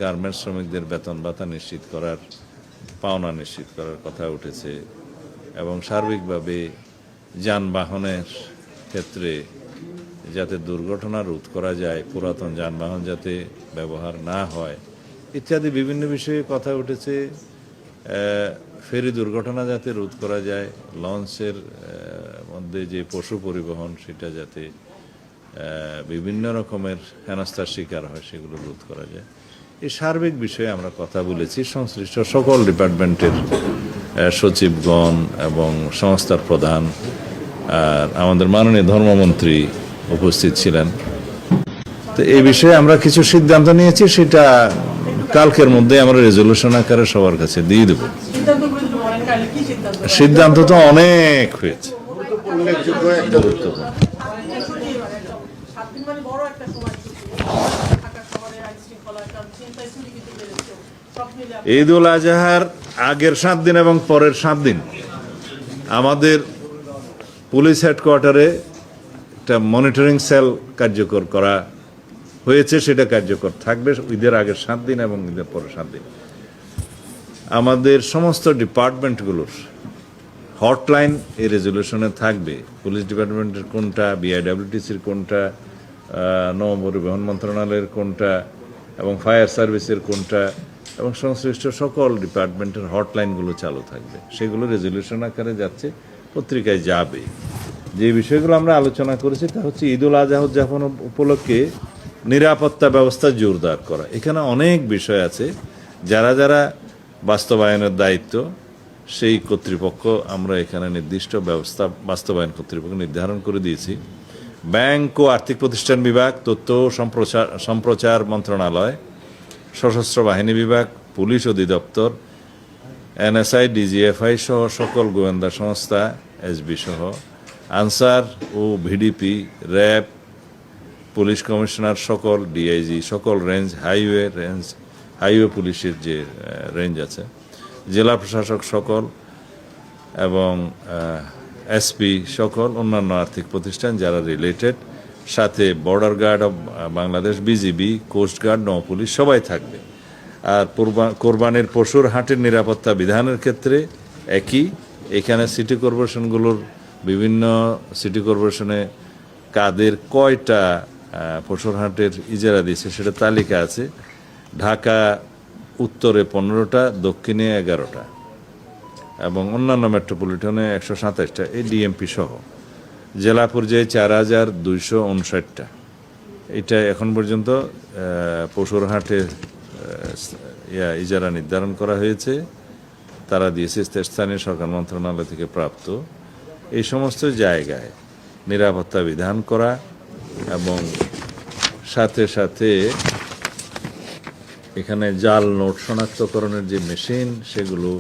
Garments শ্রমিকদের বেতন ভাতা নিশ্চিত করার, পাওনা নিশ্চিত করার কথা উঠেছে এবং সার্বিকভাবে যানবাহনের ক্ষেত্রে যাতে দুর্ঘটনা রোধ করা যায়, পুরাতন যানবাহন যাতে ব্যবহার না হয় ইত্যাদি বিভিন্ন বিষয়ে কথা উঠেছে। ফেরি দুর্ঘটনা যাতে রোধ করা যায়, লঞ্চের মধ্যে যে পশু পরিবহন সেটা যাতে বিভিন্ন রকমের হেনস্থার শিকার হয় সেগুলো রোধ করা যায়, এই সার্বিক বিষয়ে আমরা কথা বলেছি। সংশ্লিষ্ট সকল ডিপার্টমেন্টের সচিবগণ এবং সংস্থার প্রধান আর আমাদের মাননীয় ধর্মমন্ত্রী উপস্থিত ছিলেন। তো এই বিষয়ে আমরা কিছু সিদ্ধান্ত নিয়েছি, সেটা কালকের মধ্যে আমরা রেজলিউশন আকারে সবার কাছে দিয়ে দেব। সিদ্ধান্ত তো অনেক হয়েছে, গুরুত্বপূর্ণ। ঈদ উল আজহার আগের 7 দিন এবং পরের 7 দিন আমাদের পুলিশ হেডকোয়ার্টারে একটা মনিটরিং সেল কার্যকর করা হয়েছে, সেটা কার্যকর থাকবে ঈদের আগের 7 দিন এবং ঈদের পরের 7 দিন। আমাদের সমস্ত ডিপার্টমেন্টগুলোর হটলাইন এই রেজলিউশনে থাকবে। পুলিশ ডিপার্টমেন্টের কোনটা, বিআইডব্লিউটিসির কোনটা, নৌপরিবহন মন্ত্রণালয়ের কোনটা এবং ফায়ার সার্ভিসের কোনটা এবং সংশ্লিষ্ট সকল ডিপার্টমেন্টের হটলাইনগুলো চালু থাকবে। সেগুলো রেজলিউশন আকারে যাচ্ছে, পত্রিকায় যাবে। যে বিষয়গুলো আমরা আলোচনা করেছি তা হচ্ছে ঈদ উল আজহা উদযাপন উপলক্ষে নিরাপত্তা ব্যবস্থা জোরদার করা। এখানে অনেক বিষয় আছে, যারা যারা বাস্তবায়নের দায়িত্ব সেই কর্তৃপক্ষ আমরা এখানে নির্দিষ্ট ব্যবস্থা বাস্তবায়ন কর্তৃপক্ষ নির্ধারণ করে দিয়েছি। ব্যাংক ও আর্থিক প্রতিষ্ঠান বিভাগ, তথ্য সম্প্রচার মন্ত্রণালয়, সশস্ত্র বাহিনী বিভাগ, পুলিশ অধিদপ্তর, এনএসআই, ডিজিএফআই সহ সকল গোয়েন্দা সংস্থা, এসবি সহ, আনসার ও ভিডিপি, র্যাব, পুলিশ কমিশনার সকল, ডিআইজি সকল রেঞ্জ, হাইওয়ে পুলিশের যে রেঞ্জ আছে, জেলা প্রশাসক সকল এবং এসপি সকল, অন্যান্য আর্থিক প্রতিষ্ঠান যারা রিলেটেড, সাথে border guard of Bangladesh, BGB, coastguard, নৌপুলিশ সবাই থাকবে। আর কোরবানির পশুর হাটের নিরাপত্তা বিধানের ক্ষেত্রে একই। এখানে সিটি কর্পোরেশনগুলোর বিভিন্ন সিটি কর্পোরেশনে কাদের কয়টা পশুর হাটের ইজারা দিয়েছে সেটা তালিকা আছে। ঢাকা উত্তরে 15টা, দক্ষিণে 11টা এবং অন্যান্য মেট্রোপলিটনে 127টা, এই ডিএমপি সহ। জেলা পর্যায়ে 4259টা। এটা এখন পর্যন্ত পশুর হাটের ইজারা নির্ধারণ করা হয়েছে, তারা দিয়েছে স্থানীয় সরকার মন্ত্রণালয় থেকে প্রাপ্ত। এই সমস্ত জায়গায় নিরাপত্তা বিধান করা এবং সাথে সাথে এখানে জাল নোট শনাক্তকরণের যে মেশিন সেগুলো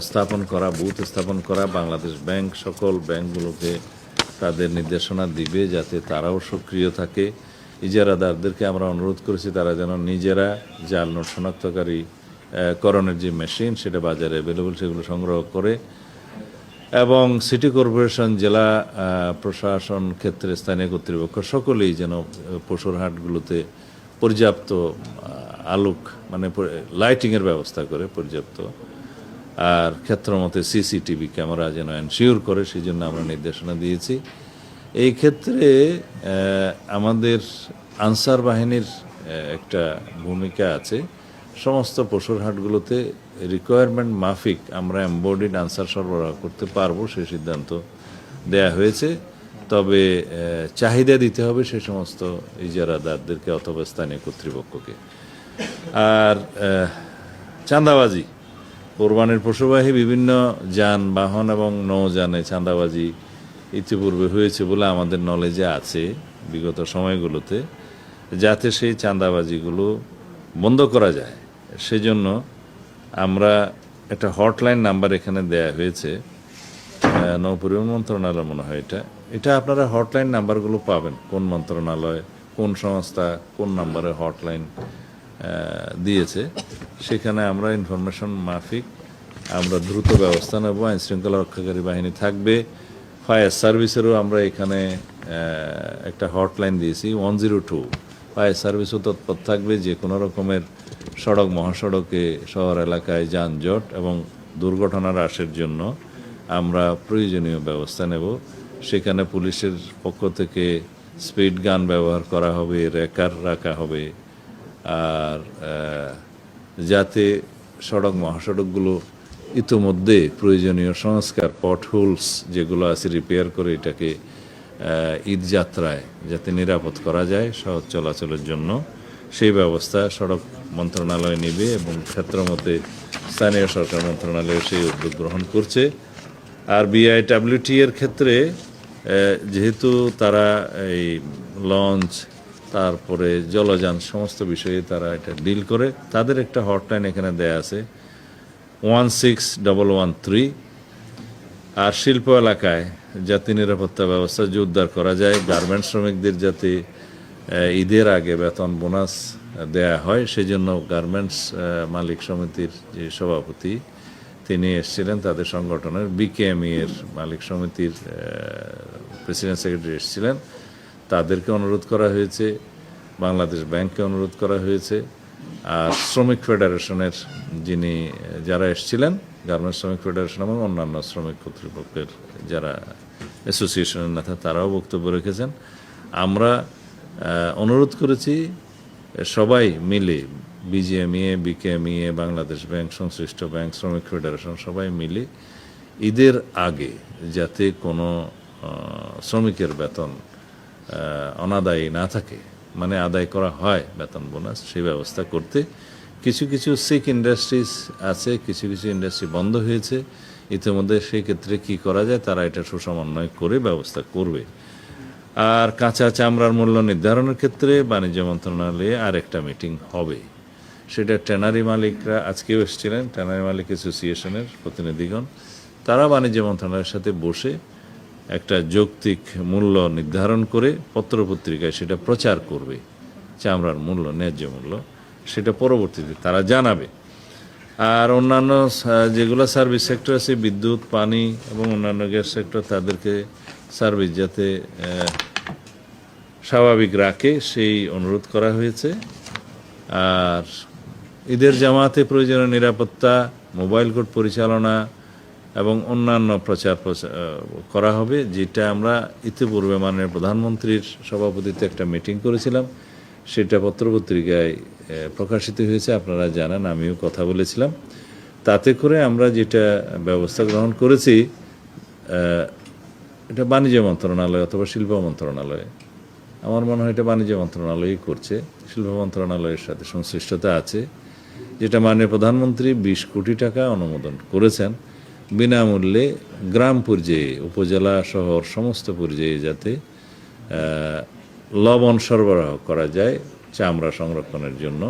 স্থাপন করা, বুথ স্থাপন করা। বাংলাদেশ ব্যাংক সকল ব্যাংকগুলোকে তাদের নির্দেশনা দিবে যাতে তারাও সক্রিয় থাকে। ইজারাদারদেরকে আমরা অনুরোধ করেছি তারা যেন নিজেরা জাল নোট শনাক্তকারী করণের যে মেশিন সেটা বাজারে অ্যাভেলেবল সেগুলো সংগ্রহ করে এবং সিটি কর্পোরেশন, জেলা প্রশাসন ক্ষেত্রে স্থানীয় কর্তৃপক্ষ সকলেই যেন পশুর হাটগুলোতে পর্যাপ্ত আলোক মানে লাইটিংয়ের ব্যবস্থা করে পর্যাপ্ত, আর ক্ষেত্রমতে সিসিটিভি ক্যামেরা যেন এনশিওর করে সেই জন্য আমরা নির্দেশনা দিয়েছি। এই ক্ষেত্রে আমাদের আনসার বাহিনীর একটা ভূমিকা আছে। সমস্ত পশুর হাটগুলোতে রিকোয়ারমেন্ট মাফিক আমরা এমবডিড আনসার সরবরাহ করতে পারবো সেই সিদ্ধান্ত দেয়া হয়েছে। তবে চাহিদা দিতে হবে সে সমস্ত ইজারাদারদেরকে অথবা স্থানীয় কর্তৃপক্ষকে। আর চাঁদাবাজি, কোরবানির পশুবাহী বিভিন্ন যানবাহন এবং নৌযানে চাঁদাবাজি ইতিপূর্বে হয়েছে বলে আমাদের নলেজে আছে বিগত সময়গুলোতে। যাতে সেই চাঁদাবাজিগুলো বন্ধ করা যায় সেজন্য আমরা একটা হটলাইন নাম্বার এখানে দেয়া হয়েছে, নৌপরিবহন মন্ত্রণালয় মনে হয় এটা আপনারা হটলাইন নাম্বারগুলো পাবেন, কোন মন্ত্রণালয়, কোন সংস্থা কোন নাম্বারে হটলাইন দিয়েছে। সেখানে আমরা ইনফরমেশন মাফিক আমরা দ্রুত ব্যবস্থা নেব। আইন শৃঙ্খলা রক্ষাকারী বাহিনী থাকবে, ফায়ার সার্ভিসেরও আমরা এখানে একটা হটলাইন দিয়েছি 102 ফায়ার সার্ভিসও তৎপর থাকবে যে কোনো রকমের সড়ক মহাসড়কে শহর এলাকায় যানজট এবং দুর্ঘটনা হ্রাসের জন্য আমরা প্রয়োজনীয় ব্যবস্থা নেব। সেখানে পুলিশের পক্ষ থেকে স্পিড গান ব্যবহার করা হবে, রেকার রাখা হবে, আর যাতে সড়ক মহাসড়কগুলো ইতোমধ্যে প্রয়োজনীয় সংস্কার পটহোলস যেগুলো আছে রিপেয়ার করে এটাকে ঈদ যাত্রায় যাতে নিরাপদ করা যায় সহজ চলাচলের জন্য সেই ব্যবস্থা সড়ক মন্ত্রণালয় নেবে এবং ক্ষেত্রমতে স্থানীয় সরকার মন্ত্রণালয় সেই উদ্যোগ গ্রহণ করছে। আর বিআইডব্লিউটি এর ক্ষেত্রে যেহেতু তারা এই লঞ্চ তারপরে জলযান সমস্ত বিষয়ে তারা এটা ডিল করে, তাদের একটা হটলাইন এখানে দেয়া আছে 16113। আর শিল্প এলাকায় যাতে নিরাপত্তা ব্যবস্থা জোরদার করা যায়, গার্মেন্টস শ্রমিকদের যাতে ঈদের আগে বেতন বোনাস দেয়া হয় সেজন্য গার্মেন্টস মালিক সমিতির যে সভাপতি তিনি এসেছিলেন, তাদের সংগঠনের বিকেএমই এর মালিক সমিতির প্রেসিডেন্ট সেক্রেটারি এসেছিলেন, তাদেরকে অনুরোধ করা হয়েছে, বাংলাদেশ ব্যাংককে অনুরোধ করা হয়েছে, আর শ্রমিক ফেডারেশনের যারা এসেছিলেন গার্মেন্টস শ্রমিক ফেডারেশন এবং অন্যান্য শ্রমিক কর্তৃপক্ষের যারা অ্যাসোসিয়েশনের নেতা তারাও বক্তব্য রেখেছেন। আমরা অনুরোধ করেছি সবাই মিলে বিজিএমইএ, বিকেএমইএ, বাংলাদেশ ব্যাংক, সংশ্লিষ্ট ব্যাংক, শ্রমিক ফেডারেশন সবাই মিলে ঈদের আগে যাতে কোনো শ্রমিকের বেতন অনাদায়ী না থাকে, মানে আদায় করা হয় বেতন বোনাস, সেই ব্যবস্থা করতে। কিছু কিছু সিক ইন্ডাস্ট্রিজ আছে, কিছু কিছু ইন্ডাস্ট্রি বন্ধ হয়েছে ইতিমধ্যে, সেই ক্ষেত্রে কী করা যায় তারা এটা সুসমন্বয় করে ব্যবস্থা করবে। আর কাঁচা চামড়ার মূল্য নির্ধারণের ক্ষেত্রে বাণিজ্য মন্ত্রণালয়ে আরেকটা মিটিং হবে, সেটা ট্যানারি মালিকরা আজকেও এসেছিলেন, ট্যানারি মালিক অ্যাসোসিয়েশনের প্রতিনিধিগণ, তারা বাণিজ্য মন্ত্রণালয়ের সাথে বসে একটা যৌক্তিক মূল্য নির্ধারণ করে পত্রপত্রিকায় সেটা প্রচার করবে, চামড়ার মূল্য, ন্যায্য মূল্য, সেটা পরবর্তীতে তারা জানাবে। আর অন্যান্য যেগুলো সার্ভিস সেক্টর আছে, বিদ্যুৎ, পানি এবং অন্যান্য গ্যাস সেক্টর, তাদেরকে সার্ভিস যাতে স্বাভাবিক রাখে সেই অনুরোধ করা হয়েছে। আর ঈদের জামাতে প্রয়োজনীয় নিরাপত্তা, মোবাইল কোর্ট পরিচালনা এবং অন্যান্য প্রচার করা হবে, যেটা আমরা ইতিপূর্বে মাননীয় প্রধানমন্ত্রীর সভাপতিত্বে একটা মিটিং করেছিলাম, সেটা পত্রপত্রিকায় প্রকাশিত হয়েছে, আপনারা জানেন, আমিও কথা বলেছিলাম। তাতে করে আমরা যেটা ব্যবস্থা গ্রহণ করেছি, এটা বাণিজ্য মন্ত্রণালয় অথবা শিল্প মন্ত্রণালয়, আমার মনে হয় এটা বাণিজ্য মন্ত্রণালয়ই করছে, শিল্প মন্ত্রণালয়ের সাথে সংশ্লিষ্টতা আছে, যেটা মাননীয় প্রধানমন্ত্রী 20 কোটি টাকা অনুমোদন করেছেন বিনামূল্যে গ্রাম পর্যায়ে, উপজেলা, শহর সমস্ত পর্যায়ে যাতে লবণ সরবরাহ করা যায় চামড়া সংরক্ষণের জন্য,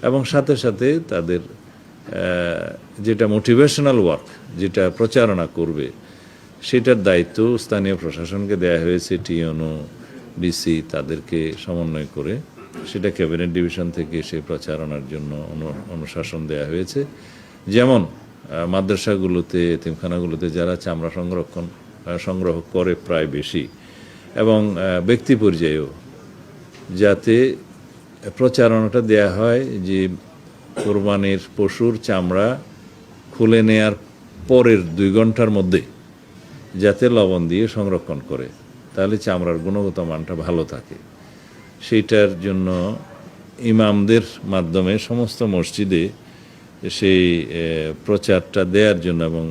এবং সাথে সাথে তাদের যেটা মোটিভেশনাল ওয়ার্ক, যেটা প্রচারণা করবে, সেটার দায়িত্ব স্থানীয় প্রশাসনকে দেওয়া হয়েছে, টিএনও, ডিসি, তাদেরকে সমন্বয় করে সেটা ক্যাবিনেট ডিভিশন থেকে সেই প্রচারণার জন্য অনুশাসন দেওয়া হয়েছে। যেমন মাদ্রাসাগুলোতে, এতিমখানাগুলোতে যারা চামড়া সংগ্রহ করে প্রায় বেশি, এবং ব্যক্তি পর্যায়েও যাতে প্রচারণাটা দেয়া হয় যে কোরবানির পশুর চামড়া খুলে নেয়ার পরের 2 ঘন্টার মধ্যে যাতে লবণ দিয়ে সংরক্ষণ করে, তাহলে চামড়ার গুণগত মানটা ভালো থাকে। সেইটার জন্য ইমামদের মাধ্যমে সমস্ত মসজিদে সেই প্রচারটা দেওয়ার জন্য এবং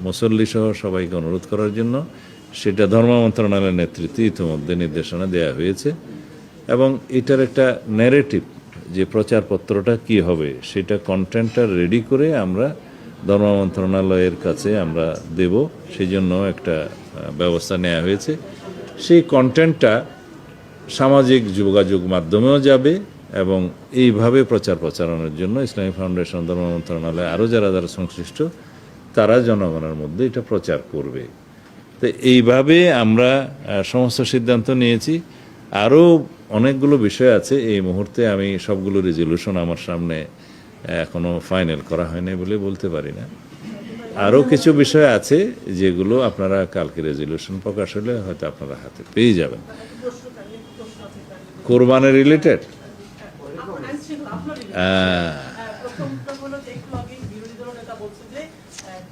মুসল্লি সহ সবাইকে অনুরোধ করার জন্য সেটা ধর্ম মন্ত্রণালয়ের নেতৃত্বে ইতিমধ্যে নির্দেশনা দেওয়া হয়েছে। এবং এটার একটা ন্যারেটিভ, যে প্রচারপত্রটা কি হবে, সেটা কন্টেন্টটা রেডি করে আমরা ধর্ম মন্ত্রণালয়ের কাছে আমরা দেব, সেই জন্য একটা ব্যবস্থা নেওয়া হয়েছে। সেই কন্টেন্টটা সামাজিক যোগাযোগ মাধ্যমেও যাবে, এবং এইভাবে প্রচারণার জন্য ইসলামী ফাউন্ডেশন, ধর্ম মন্ত্রণালয়, আরও যারা যারা সংশ্লিষ্ট, তারা জনগণের মধ্যে এটা প্রচার করবে। তো এইভাবে আমরা সমস্ত সিদ্ধান্ত নিয়েছি। আরও অনেকগুলো বিষয় আছে, এই মুহূর্তে আমি সবগুলো রেজলিউশন আমার সামনে এখনও ফাইনাল করা হয়নি বলে বলতে পারি না। আরও কিছু বিষয় আছে যেগুলো আপনারা কালকে রেজলিউশন প্রকাশ হলে হয়তো আপনারা হাতে পেয়ে যাবেন। কোরবানি রিলেটেড প্রথমটা হলো যে একটু আগে বিরোধী দল নেতা বলছে যে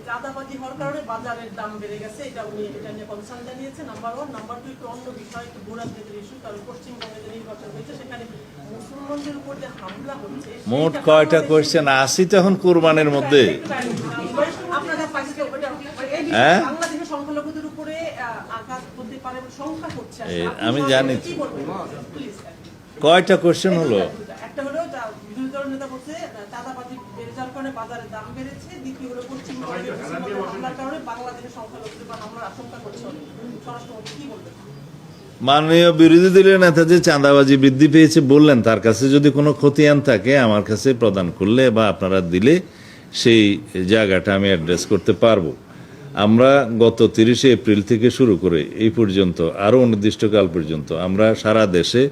চাঁদাবাজি হওয়ার কারণে বাজারের দাম বেড়ে গেছে, এটা উনি এটা নিয়ে কনসার্ন জানিয়েছে। নাম্বার 1। নাম্বার 2, একটু অন্য বিষয়, একটু ভূরাজনীতির ইস্যু। কারণ পশ্চিমবঙ্গে যে নির্বাচন হয়েছে সেখানে মুসলমানদের উপর যে হামলা হচ্ছে, মোট কয়টা কোয়েশ্চেন? 80 তো এখন কোরবানির মধ্যে। আপনাদের পাশে ওটা এই হ্যাঁ? বিষয়ে বাংলাদেশের সংখ্যালঘুদের উপরে আঘাত হতে পারে এবং সংখ্যা হচ্ছে। আমি জানি। কি বলবেন প্লিজ? কয়টা কোয়েশ্চেন হলো? একটা হলো বিরোধী দলের নেতা বলছে চাঁদাবাজি বেড়ে যাওয়ার কারণে বাজারের দাম বেড়েছে। দ্বিতীয় হলো পশ্চিমবঙ্গে হামলার কারণে বাংলাদেশের সংখ্যালঘুদের উপর হামলার আশঙ্কা করছে। স্বরাষ্ট্রমন্ত্রী কি বলবেন? মাননীয় বিরোধী দলীয় নেতা যে চাঁদাবাজি বৃদ্ধি পেয়েছে বললেন, তার কাছে যদি কোনো খতিয়ান থাকে আমার কাছে প্রদান করলে বা আপনারা দিলে সেই জায়গাটা আমি অ্যাড্রেস করতে পারবো। আমরা গত 30শে এপ্রিল থেকে শুরু করে এই পর্যন্ত আরও অনির্দিষ্টকাল পর্যন্ত আমরা সারা দেশে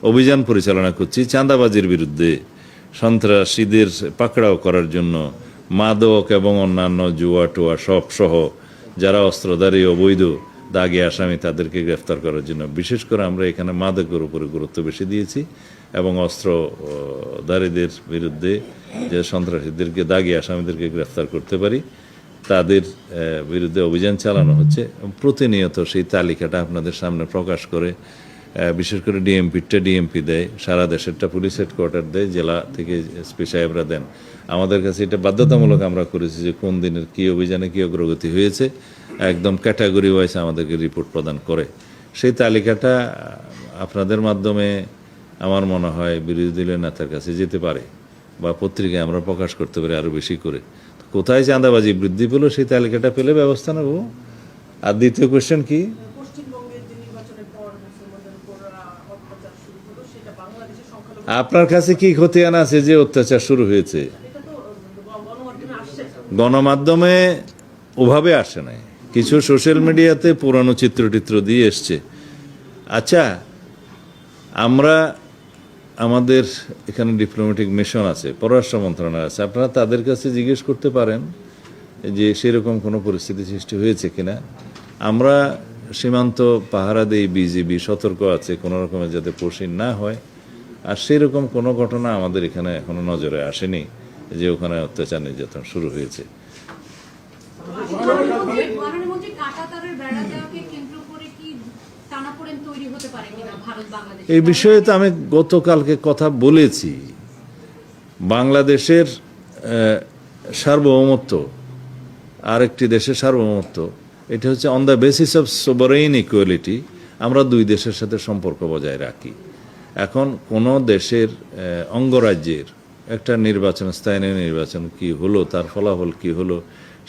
অভিযান পরিচালনা করছি চাঁদাবাজির বিরুদ্ধে, সন্ত্রাসীদের পাকড়াও করার জন্য, মাদক এবং অন্যান্য জুয়া টুয়া সব সহ যারা অস্ত্রধারী অবৈধ দাগি আসামি তাদেরকে গ্রেফতার করার জন্য। বিশেষ করে আমরা এখানে মাদকের উপরে গুরুত্ব বেশি দিয়েছি এবং অস্ত্রধারীদের বিরুদ্ধে যে সন্ত্রাসীদেরকে দাগি আসামিদেরকে গ্রেফতার করতে পারি তাদের বিরুদ্ধে অভিযান চালানো হচ্ছে। প্রতিনিয়ত সেই তালিকাটা আপনাদের সামনে প্রকাশ করে, বিশেষ করে ডিএমপিটা ডিএমপি দেয়, সারা দেশেরটা পুলিশ হেডকোয়ার্টার দেয়, জেলা থেকে এসপি সাহেবরা দেন। আমাদের কাছে এটা বাধ্যতামূলক আমরা করেছি যে কোন দিনের কী অভিযানে কী অগ্রগতি হয়েছে একদম ক্যাটাগরি ওয়াইজ আমাদেরকে রিপোর্ট প্রদান করে। সেই তালিকাটা আপনাদের মাধ্যমে আমার মনে হয় বিরোধী দলীয় নেতার কাছে যেতে পারে বা পত্রিকায় আমরা প্রকাশ করতে পারি আরও বেশি করে। কোথায় চাঁদাবাজি বৃদ্ধি পেলো সেই তালিকাটা পেলে ব্যবস্থা নেব। আর দ্বিতীয় কোয়েশ্চেন কি? পশ্চিমবঙ্গের যে নির্বাচনের পর মুসলমানদের উপর অত্যাচার শুরু হলো, সেটা বাংলাদেশের সংখ্যালঘু, আপনার কাছে কি খতিয়ান আছে যে অত্যাচার শুরু হয়েছে? এটা তো গণমাধ্যমে আসছে। গণমাধ্যমে ওভাবে আসে নাই, কিছু সোশ্যাল মিডিয়াতে পুরানো চিত্র দিয়ে এসছে। আচ্ছা, আমরা আমাদের এখানে ডিপ্লোম্যাটিক মিশন আছে, পররাষ্ট্র মন্ত্রণালয় আছে, আপনারা তাদের কাছে জিজ্ঞেস করতে পারেন যে সেরকম কোনো পরিস্থিতি সৃষ্টি হয়েছে কিনা। আমরা সীমান্ত পাহারা দেই, বিজিবি সতর্ক আছে কোনো রকমের যাতে পশ্চিম না হয়। আর সেরকম কোনো ঘটনা আমাদের এখানে এখনো নজরে আসেনি যে ওখানে অত্যাচার নির্যাতন শুরু হয়েছে। এই বিষয়ে তো আমি গতকালকে কথা বলেছি। বাংলাদেশের সার্বভৌমত্ব আরেকটি দেশের সার্বভৌমত্ব, এটা হচ্ছে on the basis of sovereign equality. আমরা দুই দেশের সাথে সম্পর্ক বজায় রাখি। এখন কোনো দেশের অঙ্গরাজ্যের একটা নির্বাচন, স্থায়ী নির্বাচন কি হলো, তার ফলাফল কি হলো,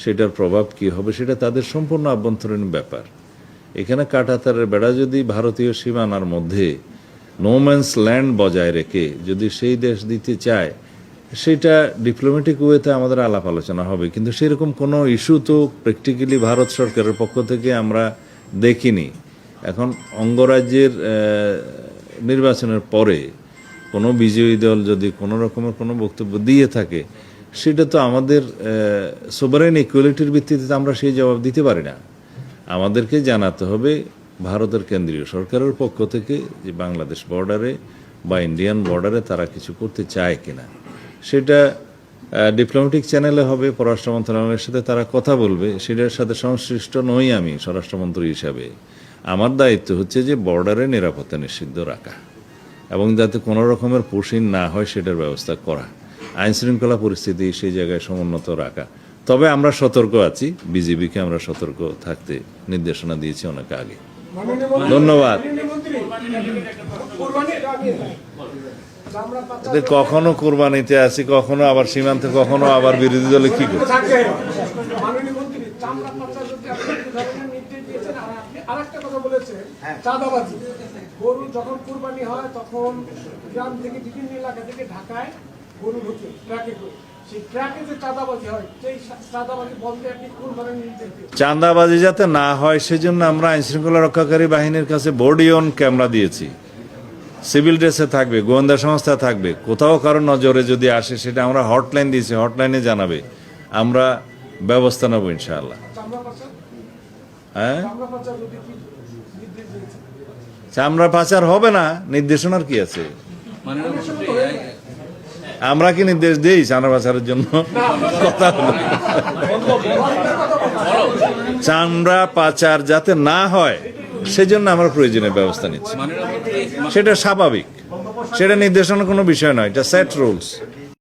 সেটার প্রভাব কি হবে, সেটা তাদের সম্পূর্ণ আভ্যন্তরীণ ব্যাপার। এখানে কাঁটাতারের বেড়া যদি ভারতীয় সীমানার মধ্যে নোম্যান্স ল্যান্ড বজায় রেখে যদি সেই দেশ দিতে চায়, সেটা ডিপ্লোম্যাটিক ওয়েতে আমাদের আলাপ আলোচনা হবে। কিন্তু সেরকম কোনো ইস্যু তো প্র্যাকটিক্যালি ভারত সরকারের পক্ষ থেকে আমরা দেখিনি। এখন অঙ্গরাজ্যের নির্বাচনের পরে কোনো বিজয়ী দল যদি কোনো রকমের কোনো বক্তব্য দিয়ে থাকে, সেটা তো আমাদের সোভারেইন ইকুয়ালিটির ভিত্তিতে আমরা সেই জবাব দিতে পারি না। আমাদেরকে জানাতে হবে ভারতের কেন্দ্রীয় সরকারের পক্ষ থেকে যে বাংলাদেশ বর্ডারে বা ইন্ডিয়ান বর্ডারে তারা কিছু করতে চায় কিনা। সেটা ডিপ্লোম্যাটিক চ্যানেলে হবে, পররাষ্ট্র মন্ত্রণালয়ের সাথে তারা কথা বলবে। সেটার সাথে সংশ্লিষ্ট নই আমি স্বরাষ্ট্রমন্ত্রী হিসাবে। আমার দায়িত্ব হচ্ছে যে বর্ডারে নিরাপত্তা নিশ্চিত রাখা এবং যাতে কোনো রকমের পুশিন না হয় সেটার ব্যবস্থা করা, আইনশৃঙ্খলা পরিস্থিতি সেই জায়গায় সমুন্নত রাখা। তবে আমরা সতর্ক আছি, বিজিবিকে আমরা সতর্ক থাকতে নির্দেশনা দিয়েছি অনেক আগে। ধন্যবাদ। কখনো কোরবানিতে আছি, কখনো আবার সীমান্তে, কখনো আবার বিরোধী দলে কি করছে। আরেকটা কথা বলেছেন, চাঁদাবাজি। গরু যখন কুরবানি হয় তখন গ্রাম থেকে বিভিন্ন এলাকা থেকে ঢাকায় গরু ঢুকে ট্রাকে করে, সেই ট্রাকে যে চাঁদাবাজি হয়, সেই চাঁদাবাজি বন্ধে আপনি কুরবানির নির্দেশ দিন। চাঁদাবাজি যাতে না হয় সেজন্য আমরা আইনশৃঙ্খলা রক্ষাকারী বাহিনীর কাছে বডি অন ক্যামেরা দিয়েছি। সিভিল ড্রেসে থাকবে, গোয়েন্দা সংস্থা থাকবে, কোথাও কারো নজরে যদি আসে সেটা আমরা হটলাইন দিয়েছি, হটলাইনে জানাবে, আমরা ব্যবস্থা নেব ইনশাআল্লাহ। হ্যাঁ, চামড়া পাচার হবে না, নির্দেশনার কি আছে? আমরা কি নির্দেশ দিই চাঁদা পাচারের জন্য? কথা হলো চামড়া পাচার যাতে না হয় সেজন্য আমরা প্রয়োজনীয় ব্যবস্থা নিচ্ছি। সেটা স্বাভাবিক, সেটা নির্দেশনার কোনো বিষয় নয়, এটা সেট রুলস।